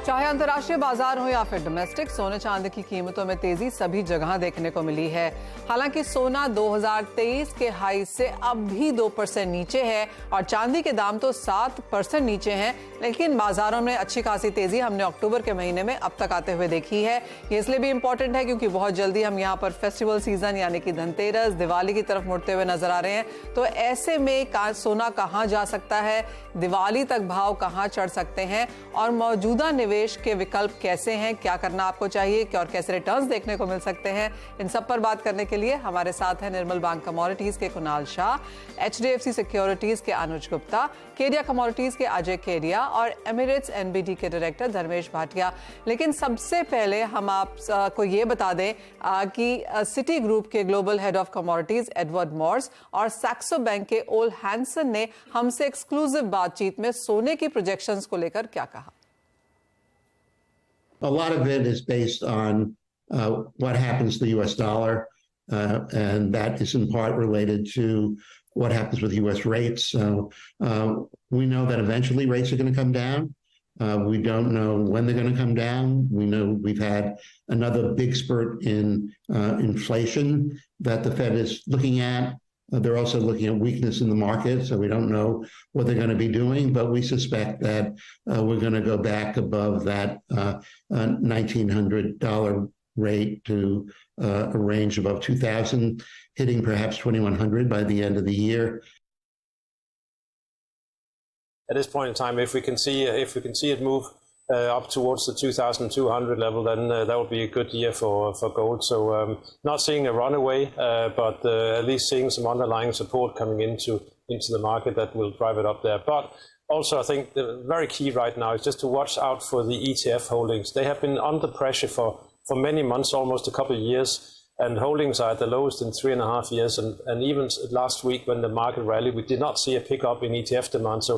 चाहे अंतर्राष्ट्रीय बाजार हो या फिर डोमेस्टिक, सोने चांदी की कीमतों में तेजी सभी जगह देखने को मिली है। हालांकि सोना 2023 के हाई से अब भी 2% नीचे है और चांदी के दाम तो 7% नीचे हैं, लेकिन बाजारों में अच्छी खासी तेजी हमने अक्टूबर के महीने में अब तक आते हुए देखी है। ये इसलिए भी इंपॉर्टेंट है क्योंकि बहुत जल्दी हम यहाँ पर फेस्टिवल सीजन यानी कि धनतेरस, दिवाली की तरफ मुड़ते हुए नजर आ रहे हैं। तो ऐसे में सोना कहाँ जा सकता है, दिवाली तक भाव कहाँ चढ़ सकते हैं और मौजूदा निवेश के विकल्प कैसे हैं, क्या करना आपको चाहिए और कैसे रिटर्न्स देखने को मिल सकते हैं, इन सब पर बात करने के लिए हमारे साथ है निर्मल बैंक कमोडिटीज के कुणाल शाह, HDFC सिक्योरिटीज के अनुज गुप्ता, केडिया कमोडिटीज के अजय केडिया और एमिरेट्स NBD के डायरेक्टर धर्मेश भाटिया। लेकिन सबसे पहले हम आपको ये बता दें कि सिटी ग्रुप के global head of commodities Edward Moore's और सैक्सो बैंक के ओल हैंसन ने हमसे एक्सक्लूसिव बातचीत में सोने की प्रोजेक्शंस को लेकर क्या कहा। A lot of it is based on what happens to the US dollar, and that is in part related to what happens with US rates. So we know that eventually rates are going to come down. We don't know when they're going to come down. We know we've had another big spurt in inflation that the Fed is looking at. They're also looking at weakness in the market, so we don't know what they're going to be doing, but we suspect that we're going to go back above that $1,900 rate to a range above 2,000, hitting perhaps 2,100 by the end of the year. At this point in time, if we can see it move up towards the 2,200 level, then that would be a good year for gold. So not seeing a runaway, but at least seeing some underlying support coming into the market that will drive it up there. But also, I think the very key right now is just to watch out for the ETF holdings. They have been under pressure for many months, almost a couple of years, and holdings are at the lowest in 3.5 years. And even last week when the market rallied, we did not see a pickup in ETF demand. So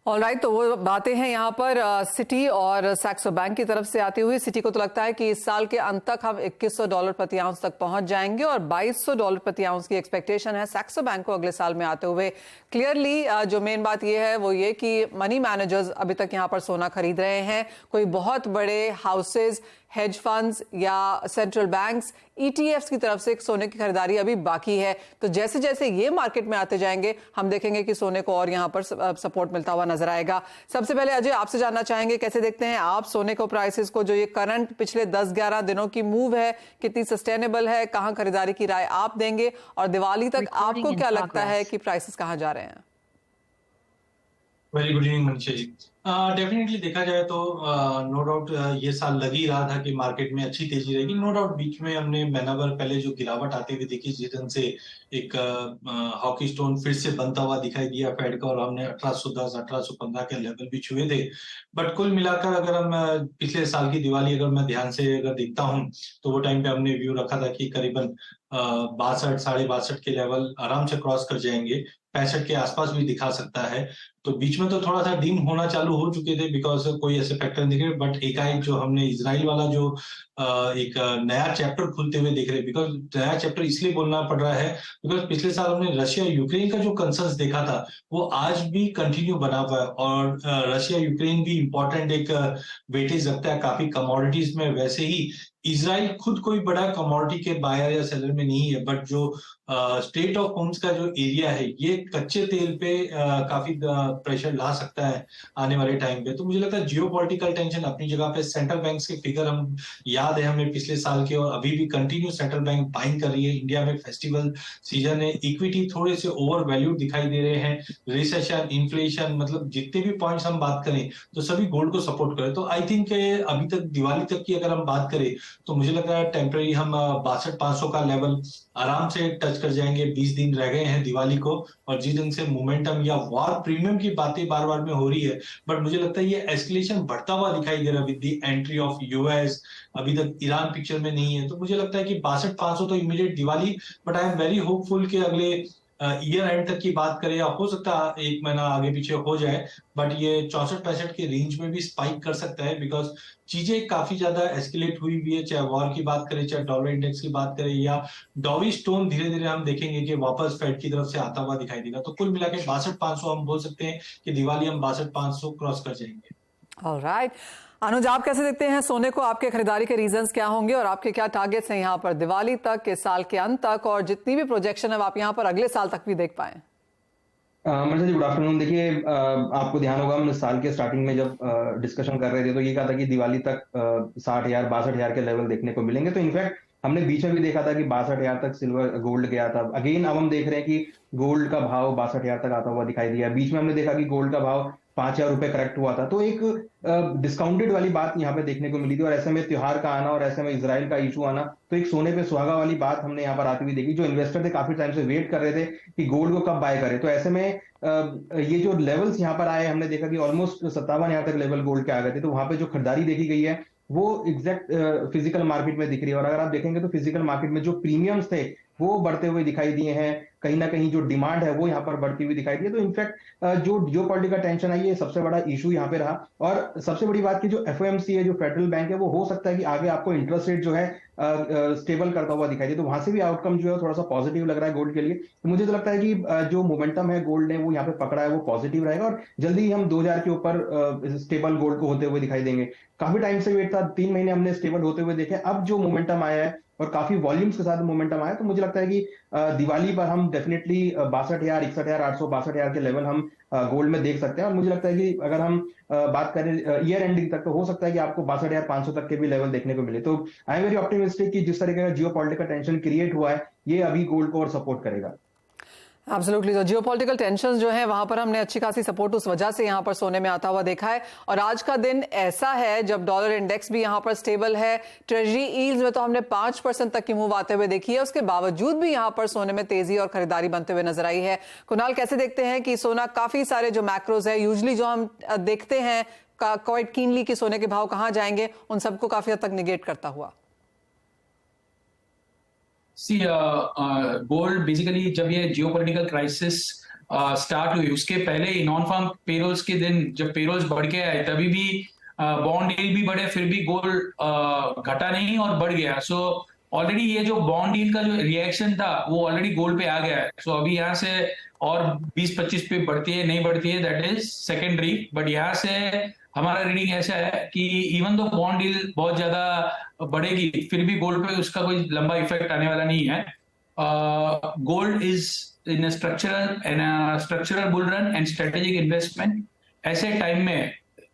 alright, तो वो बातें हैं यहाँ पर city और Saxo bank की तरफ से आती हुई। सिटी को तो लगता है कि इस साल के अंत तक हम $2,100 प्रति आउंस तक पहुंच जाएंगे और $2,200 प्रति आउंस की एक्सपेक्टेशन है सैक्सो बैंक को अगले साल में आते हुए। क्लियरली जो मेन बात ये है वो ये कि मनी मैनेजर्स अभी तक यहाँ पर सोना खरीद रहे हैं। कोई बहुत बड़े हाउसेज, हेज फंड्स या सेंट्रल बैंक्स, ETFs की तरफ से सोने की खरीदारी अभी बाकी है। तो जैसे जैसे ये मार्केट में आते जाएंगे हम देखेंगे कि सोने को और यहाँ पर सपोर्ट मिलता हुआ नजर आएगा। सबसे पहले अजय, आपसे जानना चाहेंगे कैसे देखते हैं आप सोने को, प्राइसेस को, जो ये करंट पिछले 10-11 दिनों की मूव है कितनी सस्टेनेबल है, कहां खरीदारी की राय आप देंगे और दिवाली तक आपको क्या लगता है कि प्राइसेस कहां जा रहे हैं? Very good evening Manisha ji. Definitely देखा जाए तो नो डाउट ये साल लग ही रहा था कि मार्केट में अच्छी तेजी रहेगी। नो डाउट बीच में हमने महीना भर पहले जो गिरावट आते हुए देखी, जिस ढंग से एक हॉकी स्टोन फिर से बनता हुआ दिखाई दिया फेड का, और हमने 1810 1815 के लेवल भी छुए थे। बट कुल मिलाकर अगर हम पिछले साल की दिवाली अगर मैं ध्यान से अगर देखता हूँ तो वो टाइम पे हमने व्यू रखा था कि करीबन 62 62.5 के लेवल आराम से क्रॉस कर जाएंगे, 65 के आसपास भी दिखा सकता है। तो बीच में तो थोड़ा सा डीम होना चालू हो चुके थे बिकॉज कोई ऐसे फैक्टर नहीं दिख रहे, बट एकाएक जो हमने इजराइल वाला जो एक नया चैप्टर खुलते हुए देख रहे, बिकॉज नया चैप्टर इसलिए बोलना पड़ रहा है बिकॉज पिछले साल हमने रशिया यूक्रेन का जो कंसर्न्स देखा था वो आज भी कंटिन्यू बना हुआ है, और रशिया यूक्रेन भी इंपॉर्टेंट एक वेटेज रखता है काफी कमोडिटीज में। वैसे ही इजराइल खुद कोई बड़ा कमोडिटी के बायर या सेलर में नहीं है, बट जो स्टेट ऑफ होम्स का जो एरिया है ये कच्चे तेल पे काफी प्रेशर ला सकता है आने वाले टाइम पे। तो मुझे लगता है जियोपॉलिटिकल टेंशन अपनी जगह पे, सेंट्रल बैंक्स के फिगर हम याद है हमें पिछले साल के, और अभी भी कंटिन्यू सेंट्रल बैंक बाइंग कर रही है। इंडिया में फेस्टिवल सीजन है, इक्विटी थोड़े से ओवर वैल्यूड दिखाई दे रहे हैं, रिसेशन, इन्फ्लेशन, मतलब जितने भी पॉइंट्स हम बात करें तो सभी गोल्ड को सपोर्ट करें। तो आई थिंक अभी तक दिवाली तक की अगर हम बात करें तो मुझे लग रहा है टेम्पररी हम 62,500 का लेवल आराम से टच कर जाएंगे। 20 दिन रह गए हैं दिवाली को, और जिस ढंग से मोमेंटम या वॉर प्रीमियम की बातें बार बार में हो रही है, बट मुझे लगता है ये एस्केलेशन बढ़ता हुआ दिखाई दे रहा है with the entry of US। अभी तक ईरान पिक्चर में नहीं है, तो मुझे लगता है कि 62,500 तो immediate Diwali, but I am very hopeful कि अगले ईयर एंड तक की बात करें या हो सकता है एक महीना आगे पीछे हो जाए, बट ये 64-65 के रेंज में भी स्पाइक कर सकता है बिकॉज चीजें काफी ज्यादा एस्केलेट हुई भी है, चाहे वॉर की बात करें, चाहे डॉलर इंडेक्स की बात करें, या डॉवी स्टोन धीरे धीरे हम देखेंगे कि वापस फेड की तरफ से आता हुआ दिखाई देगा। तो कुल मिलाकर 62,500 हम बोल सकते हैं कि दिवाली हम 62,500 क्रॉस कर जाएंगे। ऑलराइट, अनुज, आप कैसे देखते हैं सोने को? आपके खरीदारी के रीजंस क्या होंगे और आपके क्या टारगेट्स हैं यहाँ पर दिवाली तक, इस साल के अंत तक, और जितनी भी प्रोजेक्शन है आप यहाँ पर अगले साल तक भी देख पाएं? मर्जा जी, गुड आफ्टरनून। देखिए, आपको ध्यान होगा हम साल के स्टार्टिंग में जब डिस्कशन कर रहे थे तो ये कहा था कि दिवाली तक 60,000 62,000 के लेवल देखने को मिलेंगे। तो इनफैक्ट हमने बीच में भी देखा था कि 62,000 तक सिल्वर गोल्ड गया था। अगेन अब हम देख रहे हैं कि गोल्ड का भाव 62,000 तक आता हुआ दिखाई दिया। बीच में हमने देखा कि गोल्ड का भाव 5,000 रुपए करेक्ट हुआ था। तो एक डिस्काउंटेड वाली बात यहाँ पे देखने को मिली थी, और ऐसे में त्योहार का आना और ऐसे में इजराइल का इशू आना, तो एक सोने पे सुहागा वाली बात हमने यहाँ पर आती हुई देखी। जो इन्वेस्टर थे काफी टाइम से वेट कर रहे थे कि गोल्ड को कब बाय करें। तो ऐसे में ये जो लेवल्स यहाँ पर आए, हमने देखा कि ऑलमोस्ट 57,000 तक लेवल गोल्ड के आ गए थे। तो वहां पे जो खरीदारी देखी गई है वो एग्जैक्ट फिजिकल मार्केट में दिख रही है। और अगर आप देखेंगे तो फिजिकल मार्केट में जो प्रीमियम्स थे वो बढ़ते हुए दिखाई दिए हैं। कहीं ना कहीं जो डिमांड है वो यहाँ पर बढ़ती हुई दिखाई दी है। तो इनफैक्ट जो जियोपॉलिटिकल टेंशन है, ये सबसे बड़ा इशू यहाँ पे रहा। और सबसे बड़ी बात की जो एफओएमसी है, जो फेडरल बैंक है, वो हो सकता है कि आगे आपको इंटरेस्ट रेट जो है स्टेबल करता हुआ दिखाई दे। तो वहां से भी आउटकम जो है थोड़ा सा पॉजिटिव लग रहा है गोल्ड के लिए। तो मुझे तो लगता है कि जो मोमेंटम है गोल्ड ने वो यहाँ पे पकड़ा है वो पॉजिटिव रहेगा, और जल्दी ही हम 2,000 के ऊपर स्टेबल गोल्ड को होते हुए दिखाई देंगे। काफी टाइम से वेट था, 3 महीने हमने स्टेबल होते हुए देखे। अब जो मोमेंटम आया है और काफी वॉल्यूम्स के साथ मोमेंटम आया, तो मुझे लगता है कि दिवाली पर हम डेफिनेटली 62,000 61,800 62,000 के लेवल हम गोल्ड में देख सकते हैं। और मुझे लगता है कि अगर हम बात करें ईयर एंडिंग तक, तो हो सकता है कि आपको 62,500 तक के भी लेवल देखने को मिले। तो आई एम वेरी ऑप्टिमिस्टिक कि जिस तरीके का जियोपॉलिटिकल टेंशन क्रिएट हुआ है, ये अभी गोल्ड को और सपोर्ट करेगा। एब्सोल्युटली, तो जियोपॉलिटिकल टेंशंस जो हैं वहां पर हमने अच्छी खासी सपोर्ट उस वजह से यहाँ पर सोने में आता हुआ देखा है। और आज का दिन ऐसा है जब डॉलर इंडेक्स भी यहाँ पर स्टेबल है। ट्रेजरी यील्ड्स में तो हमने 5% तक की मूव आते हुए देखी है, उसके बावजूद भी यहाँ पर सोने में तेजी और खरीदारी बनते हुए नजर आई है। कुणाल, कैसे देखते हैं कि सोना, काफी सारे जो मैक्रोज है यूजली जो हम देखते हैं क्वाइट कीनली कि सोने के भाव कहाँ जाएंगे, उन सबको काफी हद तक निगेट करता हुआ? सी गोल्ड बेसिकली जब ये जियोपॉलिटिकल क्राइसिस स्टार्ट हुई उसके पहले नॉन फार्म पेरोल्स के दिन जब पेरोल्स बढ़ के आए तभी भी बॉन्ड डील भी बढ़े, फिर भी गोल्ड घटा नहीं और बढ़ गया। सो ऑलरेडी ये जो बॉन्ड डील का जो रिएक्शन था वो ऑलरेडी गोल्ड पे आ गया है। सो अभी यहाँ से और 20-25 पे बढ़ती है नहीं बढ़ती है दैट इज सेकेंडरी, बट यहाँ से हमारा रीडिंग ऐसा है कि इवन दो बॉन्ड डील बहुत ज्यादा बढ़ेगी फिर भी गोल्ड पे उसका कोई लंबा इफेक्ट आने वाला नहीं है। Gold is in structural bull run and strategic investment. ऐसे टाइम में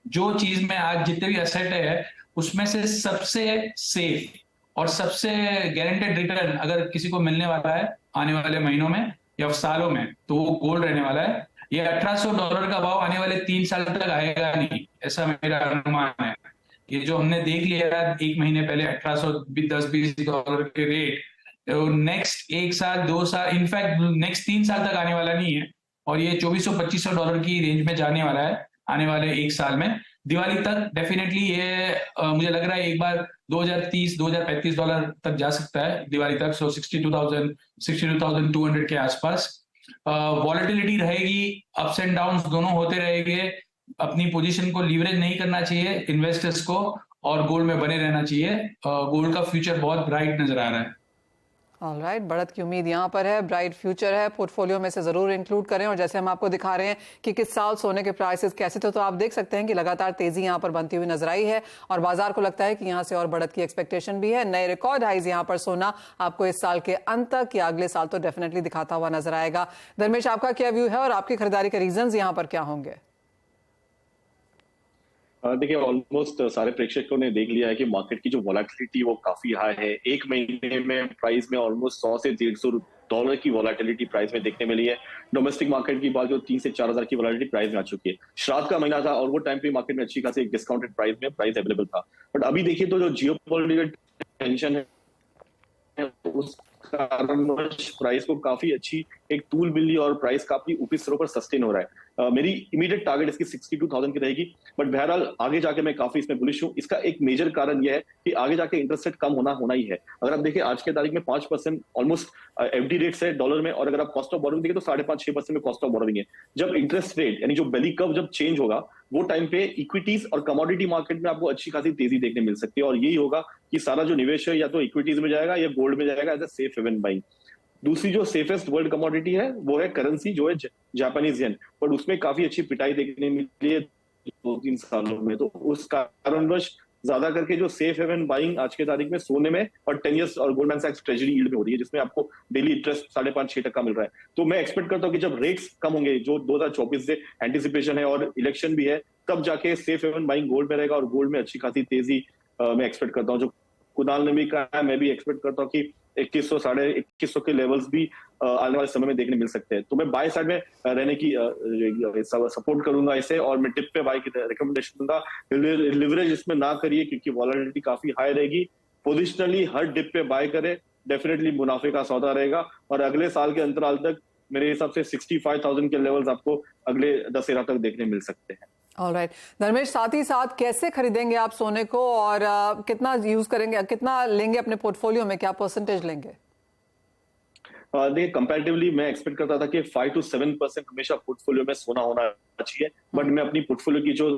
जो चीज में आज जितने भी असेट है उसमें से सबसे सेफ और सबसे गारंटेड रिटर्न अगर किसी को मिलने वाला है आने वाले महीनों में या सालों में तो वो गोल्ड रहने वाला है। ये $1,800 का भाव आने वाले 3 साल तक आएगा नहीं, ऐसा मेरा अनुमान है। ये जो हमने देख लिया 1 महीने पहले $1,810-20 के रेट, नेक्स्ट 1 साल 2 साल इनफैक्ट नेक्स्ट 3 साल तक आने वाला नहीं है, और ये $2,400-$2,500 की रेंज में जाने वाला है आने वाले 1 साल में। दिवाली तक डेफिनेटली ये मुझे लग रहा है एक बार $2,030-$2,035 तक जा सकता है दिवाली तक। सो 62,200 के आसपास वॉलेटिलिटी रहेगी, अप्स एंड डाउन्स दोनों होते रहेंगे। अपनी पोजीशन को लीवरेज नहीं करना चाहिए इन्वेस्टर्स को और गोल्ड में बने रहना चाहिए। गोल्ड का फ्यूचर बहुत ब्राइट नजर आ रहा है। ऑलराइट, बढ़त की उम्मीद यहाँ पर है, ब्राइट फ्यूचर है, पोर्टफोलियो में से जरूर इंक्लूड करें। और जैसे हम आपको दिखा रहे हैं कि किस साल सोने के प्राइसेस कैसे थे, तो आप देख सकते हैं कि लगातार तेजी यहाँ पर बनती हुई नजर आई है और बाजार को लगता है कि यहाँ से और बढ़त की एक्सपेक्टेशन भी है। नए रिकॉर्ड हाइज यहाँ पर सोना आपको इस साल के अंत तक या अगले साल तो डेफिनेटली दिखाता हुआ नजर आएगा। धर्मेश, आपका क्या व्यू है और आपकी खरीदारी के रीजन यहाँ पर क्या होंगे? देखिए, ऑलमोस्ट सारे प्रेक्षकों ने देख लिया है कि मार्केट की जो वॉलेटिलिटी वो काफी हाई है। 1 महीने में प्राइस में ऑलमोस्ट $100 से $150 की वॉलेटिलिटी प्राइस में देखने मिली है। डोमेस्टिक मार्केट की बात जो 3 से 4,000 की वॉलेटिलिटी प्राइस में आ चुकी है। श्राद्ध का महीना था और वो टाइम पे मार्केट में अच्छी खासी एक डिस्काउंटेड प्राइस में प्राइस अवेलेबल था। बट अभी देखिए तो जो जियोपॉलिटिकल टेंशन है उस कारण प्राइस को काफी अच्छी एक तूल मिली और प्राइस काफी ऊपरी स्तरों पर सस्टेन हो रहा है। मेरी इमीडिएट टारगेट इसकी 62,000 की रहेगी, बट बहरहाल आगे जाके मैं काफी इसमें बुलिश हूँ। इसका एक मेजर कारण यह है कि आगे जाके इंटरेस्ट रेट कम होना ही है। अगर आप देखिए आज के तारीख में 5% ऑलमोस्ट एफडी रेट्स है डॉलर में, और अगर आप कॉस्ट ऑफ बोरोइंग देखिए तो 5.5-6% में कॉस्ट ऑफ बोरोइंग है। जब इंटरेस्ट रेट यानी जो बेली कर्व जब चेंज होगा वो टाइम पे इक्विटीज और कमोडिटी मार्केट में आपको अच्छी खासी तेजी देखने मिल सकती है, और यही होगा कि सारा जो निवेश है या तो इक्विटीज में जाएगा या गोल्ड में जाएगा as a safe haven buying. दूसरी जो सेफेस्ट वर्ल्ड कमोडिटी है वो है करेंसी जो है जापानीज येन, बट उसमें काफी अच्छी पिटाई देखने मिली है 2-3 सालों में। तो उस कारणवश ज्यादा करके जो सेफ हेवन बाइंग आज के तारीख में सोने में और 10 इयर्स और गोल्डमैन सैक्स ट्रेजरी यील्ड में हो रही है, जिसमें आपको डेली इंटरेस्ट 5.5-6% मिल रहा है। तो मैं एक्सपेक्ट करता हूँ कि जब रेट्स कम होंगे, जो 2024 से एंटिसिपेशन है और इलेक्शन भी है, तब जाके सेफ हेवन बाइंग गोल्ड में रहेगा और गोल्ड में अच्छी खासी तेजी मैं एक्सपेक्ट करता हूँ। जो कुणाल ने भी कहा है, मैं भी एक्सपेक्ट करता हूँ कि 2100 2150 के लेवल्स भी आने वाले समय में देखने मिल सकते हैं। तो मैं बाय साइड में रहने की सपोर्ट करूंगा इसे, और मैं डिप पे बाय की रिकमेंडेशन दूंगा। लिवरेज इसमें ना करिए क्योंकि वॉलेटिलिटी काफी हाई रहेगी। पोजिशनली हर डिप पे बाय करें, डेफिनेटली मुनाफे का सौदा रहेगा। और अगले साल के अंतराल तक मेरे हिसाब से 65,000 के लेवल्स आपको अगले दशहरा तक देखने मिल सकते हैं। ऑलराइट धर्मेश, साथ ही साथ कैसे खरीदेंगे आप सोने को और कितना यूज करेंगे, कितना लेंगे अपने पोर्टफोलियो में, क्या परसेंटेज लेंगे? देखिए कंपैरेटिवली मैं एक्सपेक्ट करता था कि 5 to 7% हमेशा पोर्टफोलियो में सोना होना चाहिए, बट मैं अपनी पोर्टफोलियो की जो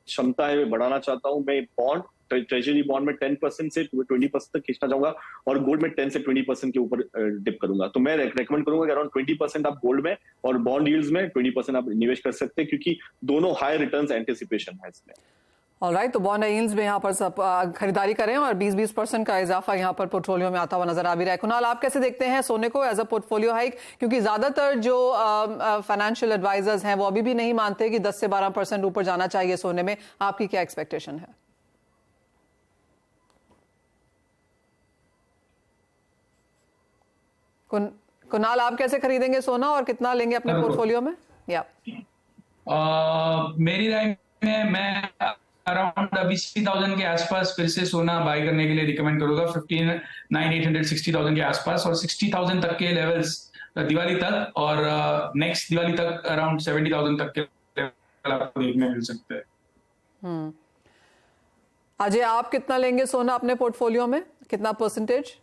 क्षमता है मैं बढ़ाना चाहता हूँ। मैं बॉन्ड, ट्रेजरी बॉन्ड में 10% से 20% तक खींचना चाहूंगा और गोल्ड में 10 से 20% के ऊपर डिप करूंगा। तो मैं रेकमेंड करूंगा कि अराउंड 20% आप गोल्ड में और बॉन्ड यील्ड्स में 20% आप निवेश कर सकते हैं, क्योंकि दोनों हाई रिटर्न्स एंटिसिपेशन है इसमें। ऑलराइट, तो बॉन्ड यील्ड्स में यहाँ पर सब खरीदारी करें और 20% का इजाफा यहाँ पर पोर्टफोलियो में आता हुआ नजर आ भी रहा है। कुणाल, आप कैसे देखते हैं सोने को एज अ पोर्टफोलियो हाइक? क्योंकि ज्यादातर जो फाइनेंशियल एडवाइजर्स हैं वो अभी भी नहीं मानते कि 10 से 12% ऊपर जाना चाहिए सोने में। आपकी क्या एक्सपेक्टेशन है? कुणाल, आप कैसे खरीदेंगे सोना और कितना लेंगे अपने पोर्टफोलियो में? या मेरी राय में मैं अराउंड अभी 60,000 के आसपास फिर से सोना बाय करने के लिए रिकमेंड करूंगा, 59,800 60,000 के आसपास, और 60,000 तक के लेवल्स दिवाली तक, और नेक्स्ट दिवाली तक अराउंड 70,000 तक के लेवल आपको देखने मिल सकते हैं। अजय, आप कितना लेंगे सोना अपने पोर्टफोलियो में, कितना परसेंटेज?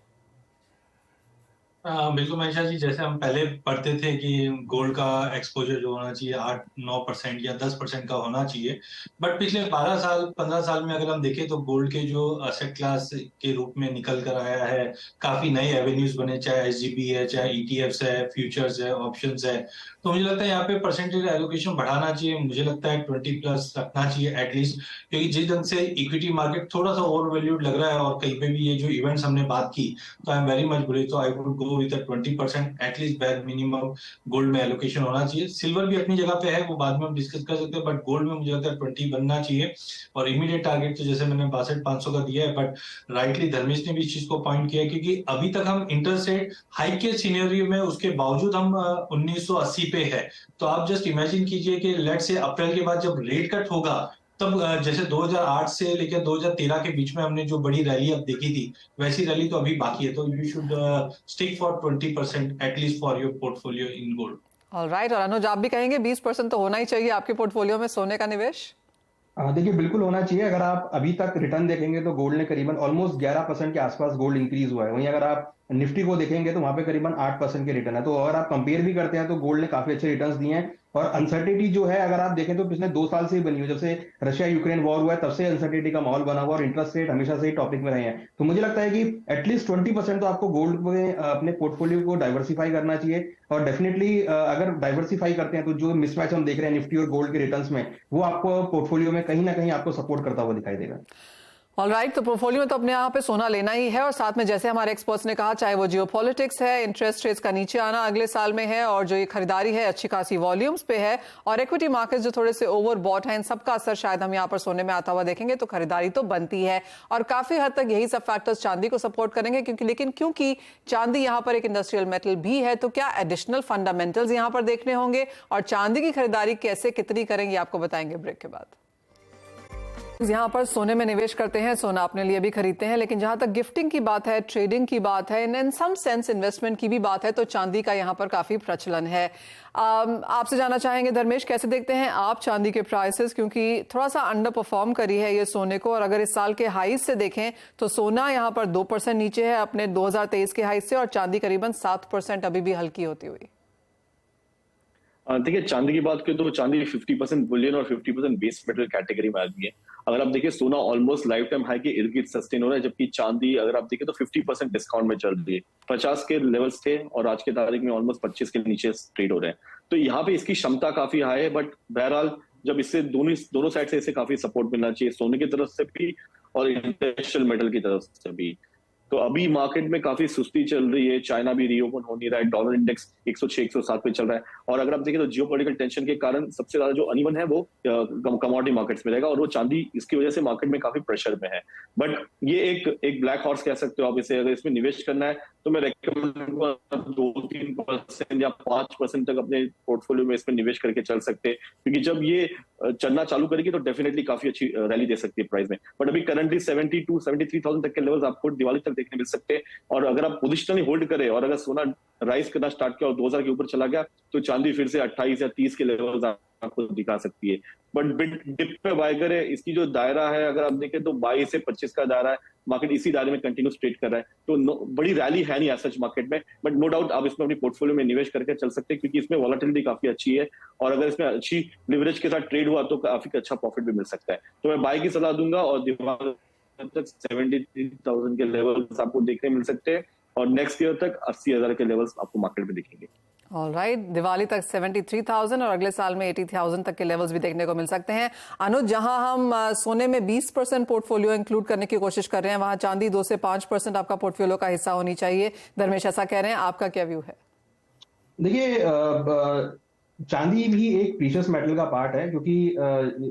बिल्कुल मनीषा जी, जैसे हम पहले पढ़ते थे कि गोल्ड का एक्सपोजर जो होना चाहिए 8-9% या 10% का होना चाहिए, बट पिछले 15 साल में अगर हम देखें तो गोल्ड के जो असेट क्लास के रूप में निकल कर आया है, काफी नए एवेन्यूज बने, चाहे एसजीबी है, चाहे ईटीएफ्स है, फ्यूचर्स है, ऑप्शंस है। तो मुझे लगता है यहाँ पे परसेंटेज एलोकेशन बढ़ाना चाहिए। मुझे लगता है 20+ रखना चाहिए एटलीस्ट, क्योंकि जिस ढंग से इक्विटी मार्केट थोड़ा सा ओवर वैल्यूड लग रहा है और कहीं पे भी ये जो इवेंट्स हमने बात की, तो I am very much bullish. तो I would go with 20% at least bare minimum gold में एलोकेशन होना चाहिए। सिल्वर भी अपनी जगह पे है, वो बाद में हम डिस्कस कर सकते हैं, बट गोल्ड में मुझे लगता है 20 बनना चाहिए। और इमीडिएट टारगेट तो जैसे मैंने 62,500 का दिया है, बट राइटली धर्मेश ने भी इस चीज को पॉइंट किया, क्योंकि अभी तक हम इंटरेस्ट रेट हाइक के सिनेरियो में उसके बावजूद हम 1980 पे है। तो आप जस्ट इमेजिन कीजिए कि लेट से अप्रैल के बाद जब रेट कट होगा, तब जैसे 2008 से लेकर 2013 के बीच में हमने जो बड़ी रैली अब देखी थी, वैसी रैली तो अभी बाकी है। तो you should stick for 20% at least for your portfolio in gold. Alright, और अनुज, आप भी कहेंगे 20% तो होना ही चाहिए आपके पोर्टफोलियो में सोने का निवेश? देखिए बिल्कुल होना चाहिए। अगर आप अभी तक रिटर्न देखेंगे तो गोल्ड ने करीबन ऑलमोस्ट 11% के आसपास गोल्ड इंक्रीज हुआ है। वहीं अगर आप निफ्टी को देखेंगे तो वहां पे करीबन 8% के रिटर्न है। तो अगर आप कंपेयर भी करते हैं तो गोल्ड ने काफी अच्छे रिटर्न्स दिए हैं। और अनसर्टेनिटी जो है, अगर आप देखें तो पिछले 2 साल से ही बनी हुई, जब से रशिया यूक्रेन वॉर हुआ है तब से अनसर्टेनिटी का माहौल बना हुआ और इंटरेस्ट रेट हमेशा से ही टॉपिक में रहे हैं। तो मुझे लगता है कि एटलीस्ट 20% तो आपको गोल्ड में अपने पोर्टफोलियो को डाइवर्सिफाई करना चाहिए। और डेफिनेटली अगर डाइवर्सिफाई करते हैं तो जो मिसमैच हम देख रहे हैं निफ्टी और गोल्ड के रिटर्न्स में, वो आपको पोर्टफोलियो में कहीं ना कहीं आपको सपोर्ट करता हुआ दिखाई देगा। ऑलराइट, तो पोर्टफोलियो में तो अपने यहाँ पे सोना लेना ही है, और साथ में जैसे हमारे एक्सपर्ट्स ने कहा, चाहे वो जियोपॉलिटिक्स है, इंटरेस्ट रेट्स का नीचे आना अगले साल में है, और जो ये खरीदारी है अच्छी खासी वॉल्यूम्स पे है, और इक्विटी मार्केट्स जो थोड़े से ओवर बॉट हैं, इन सबका असर शायद हम यहाँ पर सोने में आता हुआ देखेंगे। तो खरीदारी तो बनती है, और काफी हद तक यही सब फैक्टर्स चांदी को सपोर्ट करेंगे, क्योंकि चांदी यहाँ पर एक इंडस्ट्रियल मेटल भी है। तो क्या एडिशनल फंडामेंटल्स यहाँ पर देखने होंगे, और चांदी की खरीदारी कैसे कितनी करेंगे आपको बताएंगे ब्रेक के बाद। यहाँ पर सोने में निवेश करते हैं, सोना अपने लिए भी खरीदते हैं, लेकिन जहां तक गिफ्टिंग की बात है, ट्रेडिंग की बात है, इन सम सेंस इन्वेस्टमेंट की भी बात है, तो चांदी का यहाँ पर काफी प्रचलन है। आपसे जानना चाहेंगे धर्मेश, कैसे देखते हैं आप चांदी के प्राइसेस, क्योंकि थोड़ा सा अंडर परफॉर्म करी है ये सोने को, और अगर इस साल के हाई से देखें तो सोना यहाँ पर 2% नीचे है अपने 2023 के हाई से, और चांदी करीबन 7% अभी भी हल्की होती हुई। देखिए चांदी की बात करें तो चांदी 50% बुलियन और 50% बेस मेटल कैटेगरी में आती है। अगर आप देखिए सोना ऑलमोस्ट लाइफ टाइम हाई के इर्द गिर्द सस्टेन हो रहा है, जबकि चांदी अगर आप देखें तो 50% डिस्काउंट में चल रही है। 50 के लेवल्स थे और आज के तारीख में ऑलमोस्ट 25 के नीचे ट्रेड हो रहे हैं। तो यहाँ पे इसकी क्षमता काफी हाई है, बट बहरहाल जब इससे दोनों साइड से इसे काफी सपोर्ट मिलना चाहिए, सोने की तरफ से भी और इंडस्ट्रियल मेटल की तरफ से भी। तो अभी मार्केट में काफी सुस्ती चल रही है, चाइना भी रीओपन हो नहीं रहा है, डॉलर इंडेक्स 106-107 पे चल रहा है। और अगर आप देखें तो जियोपॉलिटिकल टेंशन के कारण सबसे ज्यादा जो अनइवन है वो कमोडिटी मार्केट्स में रहेगा, और वो चांदी इसकी वजह से मार्केट में काफी प्रेशर में है। बट ये एक ब्लैक हॉर्स कह सकते हो आप इसे। अगर इसमें निवेश करना है तो मैं रेकमेंड करूंगा 2-3% या 5% तक अपने पोर्टफोलियो में इसमें निवेश करके चल सकते हैं, क्योंकि जब ये चलना चालू करेगी तो डेफिनेटली काफी अच्छी रैली दे सकती है प्राइस में। बट अभी करंटली 72-73,000 तक के लेवल्स आपको दिवाली तक देखने मिल सकते हैं। और अगर आप पोजिशनली होल्ड करें और अगर सोना राइज करना स्टार्ट किया और 2000 के ऊपर चला गया तो चांदी फिर से 28 या 30 के लेवल्स आपको दिखा सकती है। बट डिप पे बाय करें, इसकी जो दायरा है अगर आप देखें तो 22 से 25 का दायरा है, मार्केट इसी दायरे में कंटिन्यूस ट्रेड कर रहा है। तो बड़ी रैली है नहीं सच मार्केट में, बट नो डाउट आप इसमें अपनी पोर्टफोलियो में निवेश करके चल सकते हैं, क्योंकि इसमें वॉलेटिलिटी काफी अच्छी है और अगर इसमें अच्छी लिवरेज के साथ ट्रेड हुआ तो काफी अच्छा प्रॉफिट भी मिल सकता है। तो मैं बाय की सलाह दूंगा और दिवाली तक 73,000 के लेवल्स आपको देखने मिल सकते हैं और नेक्स्ट ईयर तक 80,000 के लेवल्स आपको मार्केट में दिखेंगे। ऑलराइट, दिवाली तक 73,000 और अगले साल में 80,000 तक के लेवल्स भी देखने को मिल सकते हैं। अनुज, जहां हम सोने में 20% पोर्टफोलियो इंक्लूड करने की कोशिश कर रहे हैं, वहां चांदी 2 से 5% आपका पोर्टफोलियो का हिस्सा होनी चाहिए। धर्मेश ऐसा कह रहे हैं, आपका क्या व्यू है? देखिए चांदी भी एक प्रीशियस मेटल का पार्ट है, क्योंकि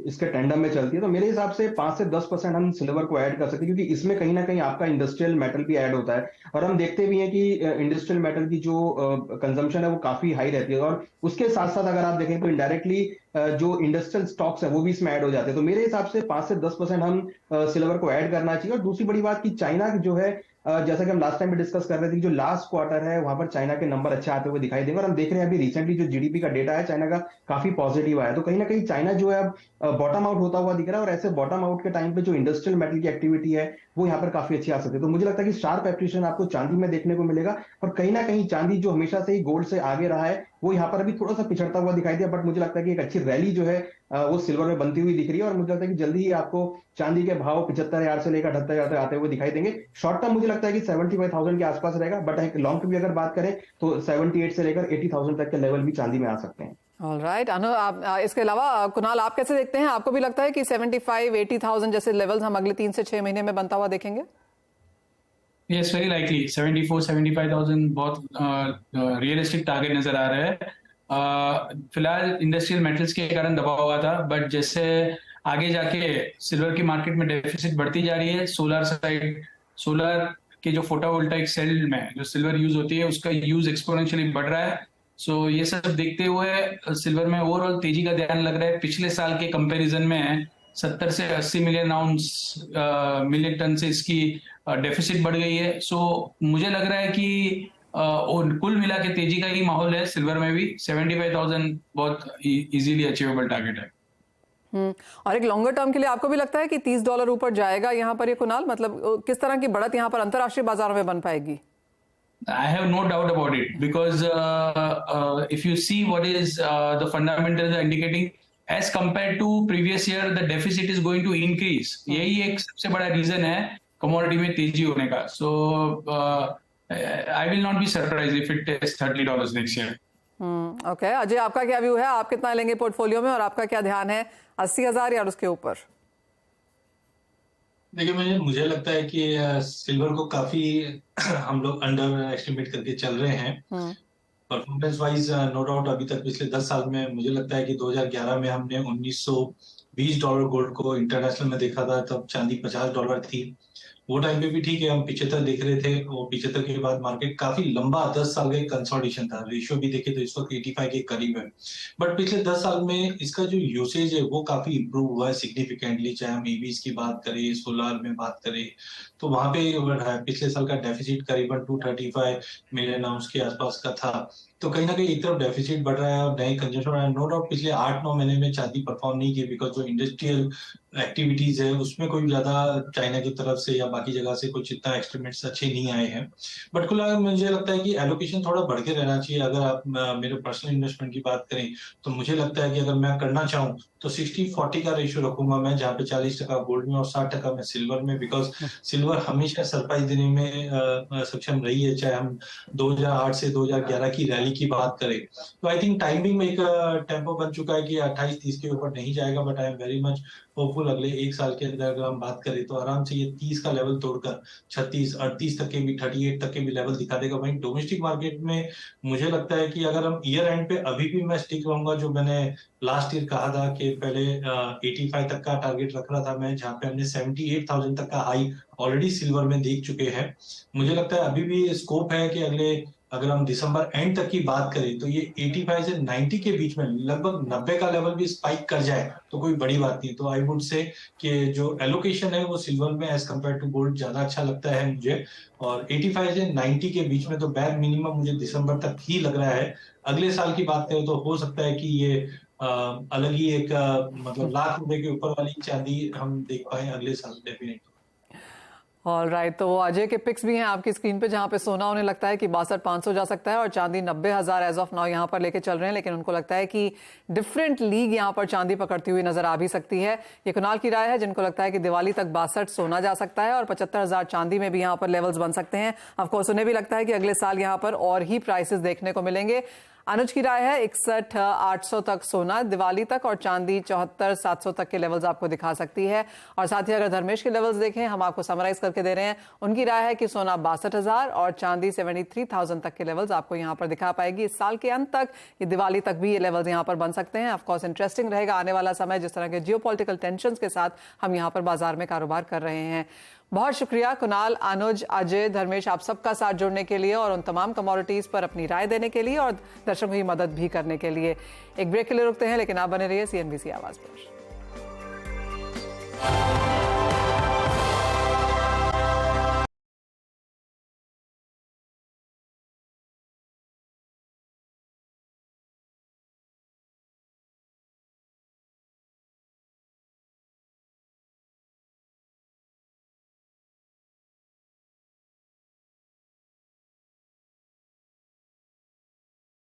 इसके टेंडम में चलती है। तो मेरे हिसाब से 5 से 10% हम सिल्वर को ऐड कर सकते हैं, क्योंकि इसमें कहीं ना कहीं आपका इंडस्ट्रियल मेटल भी ऐड होता है। और हम देखते भी हैं कि इंडस्ट्रियल मेटल की जो कंजम्पशन है वो काफी हाई रहती है। और उसके साथ साथ अगर आप देखें तो इनडायरेक्टली जो इंडस्ट्रियल स्टॉक्स है वो भी इसमें ऐड हो जाते हैं। तो मेरे हिसाब से 5 से 10% हम सिल्वर को ऐड करना चाहिए। और दूसरी बड़ी बात कि चाइना जो है, जैसा कि हम लास्ट टाइम भी डिस्कस कर रहे थे, जो लास्ट क्वार्टर है वहां पर चाइना के नंबर अच्छे आते हुए दिखाई देंगे। और हम देख रहे हैं अभी रिसेंटली जो जीडीपी का डेटा है चाइना का काफी पॉजिटिव आया। तो कहीं ना कहीं चाइना जो है अब बॉटम आउट होता हुआ दिख रहा है। और ऐसे बॉटम आउट के टाइम पे जो इंडस्ट्रियल मेटल की एक्टिविटी है वो यहाँ पर काफी अच्छी आ सकती है। तो मुझे लगता है कि शार्प एप्रिसिएशन आपको चांदी में देखने को मिलेगा। और कहीं ना कहीं चांदी जो हमेशा से ही गोल्ड से आगे रहा है वो यहाँ पर अभी थोड़ा सा पिछड़ता हुआ दिखाई दिया। बट मुझे लगता है कि एक अच्छी रैली जो है वो सिल्वर में बनती हुई दिख रही है। और मुझे लगता है कि जल्दी ही आपको चांदी के भाव 75,000 से लेकर 78,000 तक आते हुए दिखाई देंगे। शॉर्ट टर्म मुझे लगता है कि 75,000 के आसपास रहेगा, बट एक लॉन्ग टर्म भी अगर बात करें तो 78 से लेकर 80,000 तक के लेवल भी चांदी में आ सकते हैं। ऑलराइट, अनु, आप इसके अलावा कुणाल, आप कैसे देखते हैं? आपको भी लगता है कि 75-80,000 जैसे लेवल्स हम अगले 3 से 6 महीने में बनता हुआ देखेंगे? यस, वेरी लाइकली 74-75,000 बहुत रियलिस्टिक टारगेट नजर आ रहा है। फिलहाल इंडस्ट्रियल मेटल्स के कारण दबा हुआ था, बट जैसे आगे जाके सिल्वर की मार्केट में डेफिसिट बढ़ती जा रही है, सोलर के जो फोटोवोल्टाइक सेल में जो सिल्वर यूज होती है उसका यूज एक्सपोनेंशियली बढ़ रहा है। सो ये सब देखते हुए सिल्वर में ओवरऑल तेजी का ध्यान लग रहा है। पिछले साल के कंपैरिजन में 70 से 80 मिलियन टन से इसकी डेफिसिट बढ़ गई है। सो मुझे लग रहा है कि और कुल मिला के तेजी का ही माहौल है सिल्वर में भी। 75,000 बहुत इजीली अचीवेबल टारगेट है। और एक लॉन्गर टर्म के लिए आपको भी लगता है कि $30 ऊपर जाएगा यहाँ पर ये कुणाल? मतलब किस तरह की बढ़त यहाँ पर अंतरराष्ट्रीय बाजारों में बन पाएगी? I have no doubt about it, because if you see what is the fundamentals are indicating, as compared to previous year, the deficit is going to increase. यही एक सबसे बड़ा रीजन है कमोडिटी में तेजी होने का। So I will not be surprised if it is $30 next year. Okay, Ajay, आपका क्या व्यू है? आप कितना लेंगे पोर्टफोलियो में और आपका क्या ध्यान है, 80,000 या उसके ऊपर? देखिए, मुझे लगता है कि सिल्वर को काफी हम लोग अंडर एस्टिमेट करके चल रहे हैं। परफॉर्मेंस वाइज नो डाउट अभी तक पिछले 10 साल में मुझे लगता है कि 2011 में हमने $1920 गोल्ड को इंटरनेशनल में देखा था, तब चांदी $50 थी। वो टाइम पे भी ठीक है, हम 75 देख रहे थे। वो 75 के बाद मार्केट काफी लंबा 10 साल का एक कंसोलिडेशन था। रेशियो भी देखे तो इस वक्त 85 के करीब है। बट पिछले 10 साल में इसका जो यूसेज है वो काफी इंप्रूव हुआ है सिग्निफिकेंटली। चाहे हम ईवीज की बात करें, सोलर में बात करें, तो वहां पे पिछले साल का डेफिसिट करीबन 235 मिलियन आउंस के आसपास का था। तो कहीं ना कहीं एक तरफ डेफिसिट बढ़ रहा है और नए कंजम्पशन हो रहा है। नो डाउट पिछले 8-9 महीने में चांदी परफॉर्म नहीं की, बिकॉज जो इंडस्ट्रियल एक्टिविटीज है उसमें कोई ज्यादा चाइना की तरफ से या बाकी जगह से कुछ इतना एक्सट्रीमेंट्स अच्छे नहीं आए हैं। बट कुल मुझे लगता है कि एलोकेशन थोड़ा बढ़ के रहना चाहिए। अगर आप मेरे पर्सनल इन्वेस्टमेंट की बात करें तो मुझे लगता है कि अगर मैं करना चाहूँ तो 60-40 का रेशियो रखूंगा मैं, जहाँ पे 40% गोल्ड में और 60% मैं सिल्वर में, बिकॉज सिल्वर हमेशा सरप्राइज देने में सक्षम रही है, चाहे हम 2008 से 2011 की रैली की बात करें। तो आई थिंक टाइमिंग में एक टेम्पो बन चुका है कि 28-30 के ऊपर नहीं जाएगा, but I am very much hopeful अगले एक साल के अंदर अगर हम बात करें तो आराम से ये 30 का लेवल तोड़कर 36-38 तक के भी, 38 तक के भी लेवल दिखा देगा। वहीं डोमेस्टिक मार्केट में मुझे लगता है कि अगर हम ईयर एंड पे अभी भी मैं स्टिक रहूंगा, जो मैंने लास्ट ईयर कहा था कि पहले 85 तक का टारगेट रख रहा था मैं, जहाँ पे हमने 78,000 तक का हाई ऑलरेडी सिल्वर में देख चुके हैं। मुझे लगता है अभी भी स्कोप है कि अगर हम दिसंबर एंड तक की बात करें तो ये 85 से 90 के बीच में लगभग 90 का लेवल भी स्पाइक कर जाए तो कोई बड़ी बात नहीं। तो आई वुड से कि जो एलोकेशन है वो सिल्वर में एज कम्पेयर टू गोल्ड ज्यादा अच्छा लगता है मुझे, और 85 से 90 के बीच में तो बैर मिनिमम मुझे दिसंबर तक ही लग रहा है। अगले साल की बात करें तो हो सकता है कि ये अलग ही एक मतलब लाख रुपए के ऊपर वाली चांदी हम देख पाए अगले साल डेफिनेटली। ऑल राइट, तो वो अजय के पिक्स भी हैं आपकी स्क्रीन पे, जहां पे सोना उन्हें लगता है कि 62,500 जा सकता है और चांदी 90,000 एज ऑफ नाउ यहां पर लेके चल रहे हैं, लेकिन उनको लगता है कि डिफरेंट लीग यहां पर चांदी पकड़ती हुई नजर आ भी सकती है। ये कुणाल की राय है, जिनको लगता है कि दिवाली तक 62 सोना जा सकता है और 75,000 चांदी में भी यहां पर लेवल्स बन सकते हैं। ऑफकोर्स उन्हें भी लगता है कि अगले साल यहां पर और ही प्राइसेस देखने को मिलेंगे। अनुज की राय है 61,800 तक सोना दिवाली तक और चांदी 74,700 तक के लेवल्स आपको दिखा सकती है। और साथ ही अगर धर्मेश के लेवल्स देखें, हम आपको समराइज करके दे रहे हैं, उनकी राय है कि सोना 62,000 और चांदी 73,000 तक के लेवल्स आपको यहां पर दिखा पाएगी। इस साल के अंत तक, ये दिवाली तक भी ये लेवल्स यहां पर बन सकते हैं। ऑफकोर्स इंटरेस्टिंग रहेगा आने वाला समय, जिस तरह के जियोपॉलिटिकल टेंशंस के साथ हम यहां पर बाजार में कारोबार कर रहे हैं। बहुत शुक्रिया कुणाल, अनुज, अजय, धर्मेश, आप सबका साथ जुड़ने के लिए और उन तमाम कमोडिटीज पर अपनी राय देने के लिए और दर्शकों की मदद भी करने के लिए। एक ब्रेक के लिए रुकते हैं, लेकिन आप बने रहिए CNBC आवाज पर।